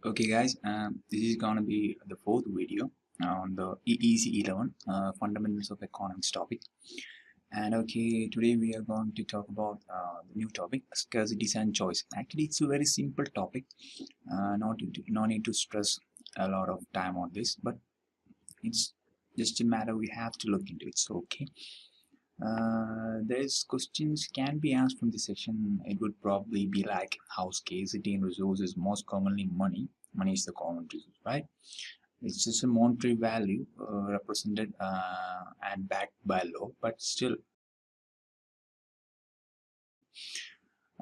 Okay guys, this is gonna be the fourth video on the EEC-11 fundamentals of economics topic. And okay, today we are going to talk about the new topic, scarcities and choice. Actually, it's a very simple topic. No need to stress a lot of time on this, but it's just a matter we have to look into it. So okay, there's questions can be asked from this section. It would probably be like how scarcity in resources, most commonly money. Money is the common resource, right? It's just a monetary value represented and backed by law, but still,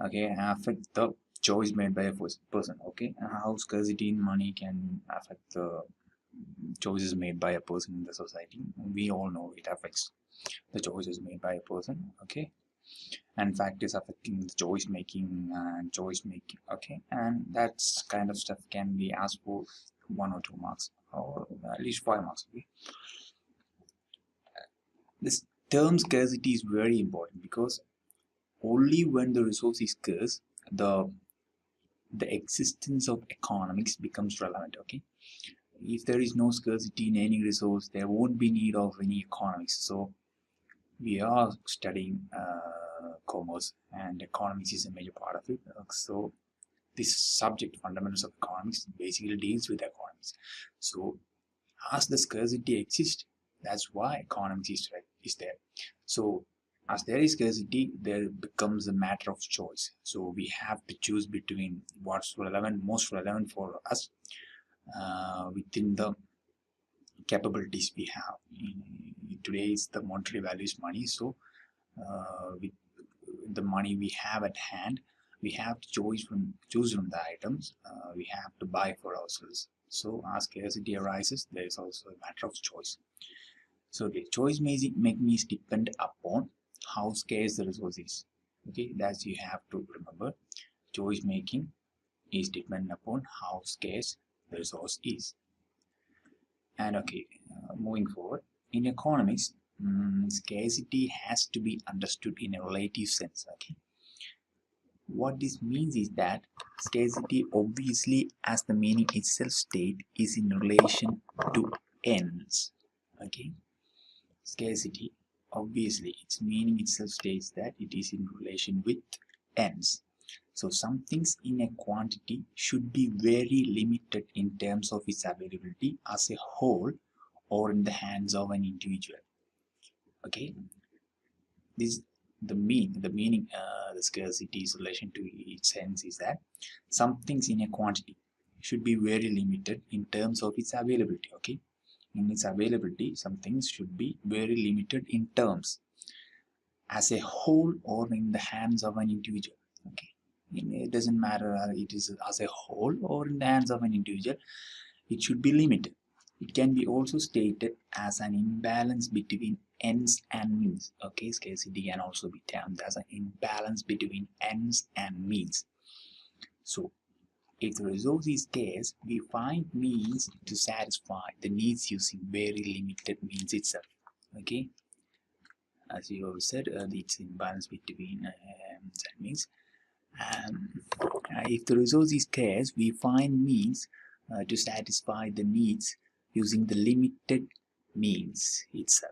okay, affect the choice made by a person. Okay, how scarcity in money can affect the choices made by a person in the society. We all know it affects the choices made by a person. Okay, and factors affecting the choice making and choice making. Okay, and that's kind of stuff can be asked for 1 or 2 marks or at least 5 marks. Okay, this term scarcity is very important because only when the resource is scarce the existence of economics becomes relevant. Okay, if there is no scarcity in any resource, there won't be need of any economics. So we are studying commerce, and economics is a major part of it. So this subject, fundamentals of economics, basically deals with economics. So as the scarcity exists, that's why economics is there. So as there is scarcity, there becomes a matter of choice. So we have to choose between what's relevant, most relevant for us within the capabilities we have. Today is the monetary value is money. So with the money we have at hand, we have to choose from the items we have to buy for ourselves. So as scarcity arises, there is also a matter of choice. So the choice making is depend upon how scarce the resource is. Okay, that's you have to remember. Choice making is dependent upon how scarce the resource is. And okay, moving forward, in economics, scarcity has to be understood in a relative sense. Okay, what this means is that scarcity, obviously, as the meaning itself state, is in relation to ends. Okay, scarcity, obviously, its meaning itself states that it is in relation with ends. So some things in a quantity should be very limited in terms of its availability as a whole or in the hands of an individual. Okay, this the meaning the scarcity's relation to its sense is that some things in a quantity should be very limited in terms of its availability. Okay, in its availability, some things should be very limited in terms as a whole or in the hands of an individual. Okay, it doesn't matter it is as a whole or in the hands of an individual, it should be limited. It can be also stated as an imbalance between ends and means. Okay, scarcity can also be termed as an imbalance between ends and means. So if the resource is scarce, we find means to satisfy the needs using very limited means itself. Okay, as you have said, it's imbalance between ends and means. If the resource is scarce, we find means to satisfy the needs using the limited means itself.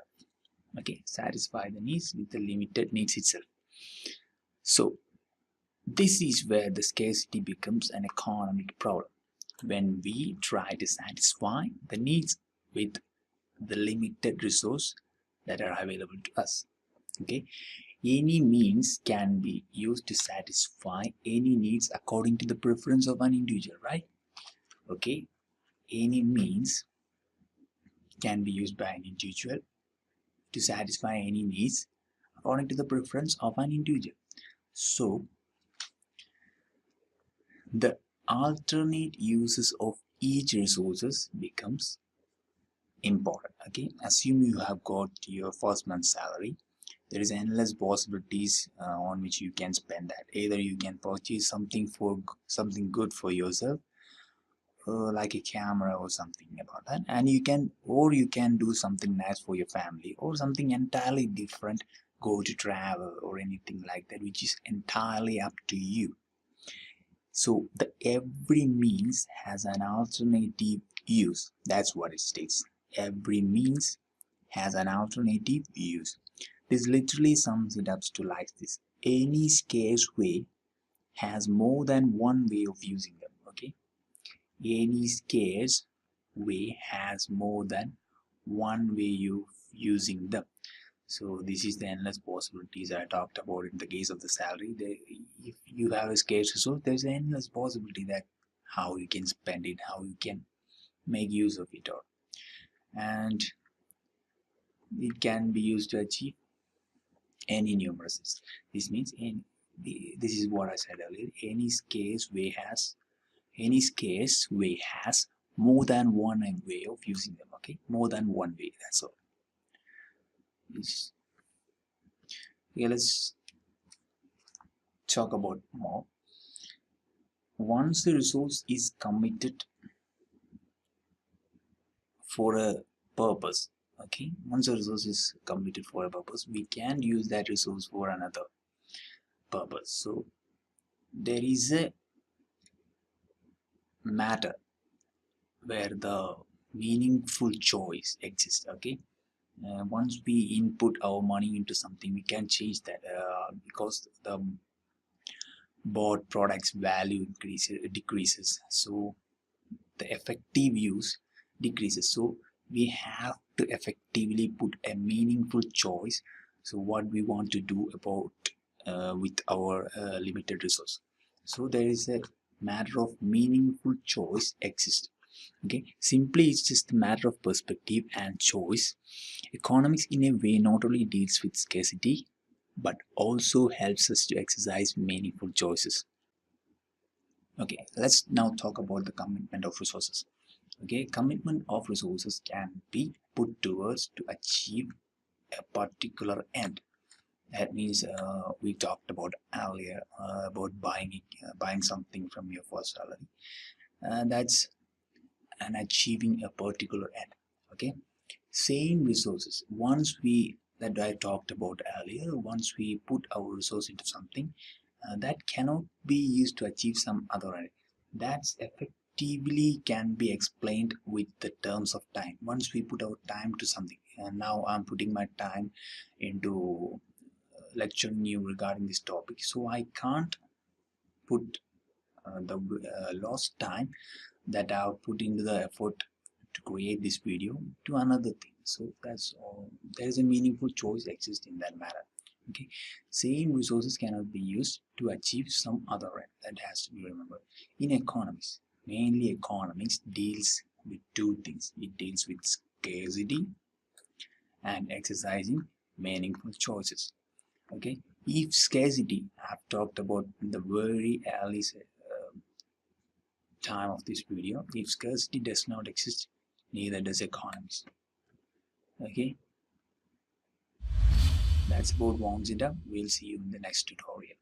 Okay, satisfy the needs with the limited needs itself. So this is where the scarcity becomes an economic problem, when we try to satisfy the needs with the limited resource that are available to us. Okay, any means can be used to satisfy any needs according to the preference of an individual, right? Okay, any means can be used by an individual to satisfy any needs according to the preference of an individual. So the alternate uses of each resources becomes important. Okay, assume you have got your first month's salary. There is endless possibilities on which you can spend that. Either you can purchase something good for yourself, like a camera or something about that, and you can do something nice for your family, or something entirely different, go to travel or anything like that, which is entirely up to you. So the every means has an alternative use. That's what it states. Every means has an alternative use. This literally sums it up to like this. Any scarce way has more than one way of using them. Okay. Any scarce way has more than one way of using them. So this is the endless possibilities I talked about in the case of the salary. If you have a scarce resource, there's an endless possibility that how you can spend it, how you can make use of it, or and it can be used to achieve any numeracy. This means this is what I said earlier. Any scarce way has more than one way of using them. Okay, more than one way. That's all. Yeah, let's talk about more. Once the resource is committed for a purpose, okay, once a resource is committed for a purpose, we can use that resource for another purpose. So there is a matter where the meaningful choice exists. Okay, once we input our money into something, we can change that because the bought product's value decreases, so the effective use decreases. So we have to effectively put a meaningful choice, so what we want to do about with our limited resource. So there is a matter of meaningful choice exists. Okay, simply it's just a matter of perspective and choice. Economics in a way not only deals with scarcity but also helps us to exercise meaningful choices. Okay, let's now talk about the commitment of resources. Okay, commitment of resources can be put towards to achieve a particular end. That means we talked about earlier about buying something from your first salary. That's an achieving a particular end. Okay, same resources. Once we that I talked about earlier, once we put our resource into something, that cannot be used to achieve some other end. That's effectively can be explained with the terms of time. Once we put our time to something, and now I'm putting my time into lecturing you regarding this topic, so I can't put the lost time that I've put into the effort to create this video to another thing. So that's all. There is a meaningful choice exists in that matter. Okay, same resources cannot be used to achieve some other end. That has to be remembered. In economics, mainly economics deals with two things. It deals with scarcity and exercising meaningful choices. Okay, if scarcity, I've talked about in the very early time of this video, if scarcity does not exist, neither does economics. Okay, that's about warms it up. We'll see you in the next tutorial.